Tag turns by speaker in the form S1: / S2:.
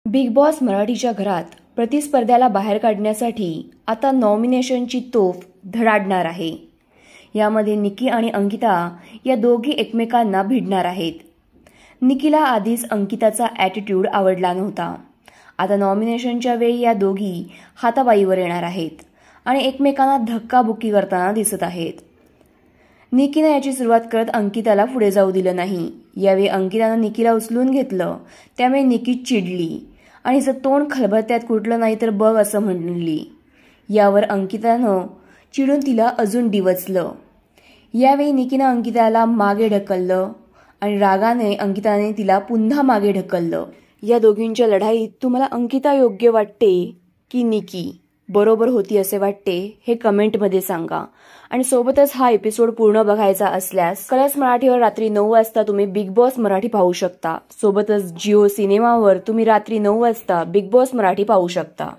S1: Big boss मराठीच्या घरात प्रतिस्पर्ध्याला बाहेर काढण्यासाठी आता नॉमिनेशनची तोफ धडाडणार आहे। यामध्ये निकी आणि अंकिता या दोघी एकमेकांना भिडणार आहेत। निकीला आधीच अंकिताचा ॲटिट्यूड आवडला नव्हता। आता नॉमिनेशनच्या वेळी या दोघी हाताबाईवर येणार आहेत आणि एकमेकांना धक्काबुक्की करताना दिसत आहेत। निकीने याची सुरुवात करत अंकिताला पुढे जाऊ दिलं नाही। यावेळी अंकितानं निकीला उचलून घेतलं, त्यामुळे निकी चिडली आणि जर तोंड खलबत्त्यात कुटलं नाही तर बघ असं म्हणली। यावर अंकितानं चिडून तिला अजून डिवचलं। यावेळी निकीनं अंकिताला मागे ढकललं आणि रागाने अंकिताने तिला पुन्हा मागे ढकललं। या दोघींच्या लढाईत तुम्हाला अंकिता योग्य वाटते की निकी बरोबर होती असे वाटते हे कमेंटमध्ये सांगा। आणि सोबतच हा एपिसोड पूर्ण बघायचा असल्यास कलर्स मराठीवर रात्री 9 वाजता तुम्ही बिग बॉस मराठी पाहू शकता। सोबतच जिओ सिनेमावर तुम्ही रात्री 9 वाजता बिग बॉस मराठी पाहू शकता।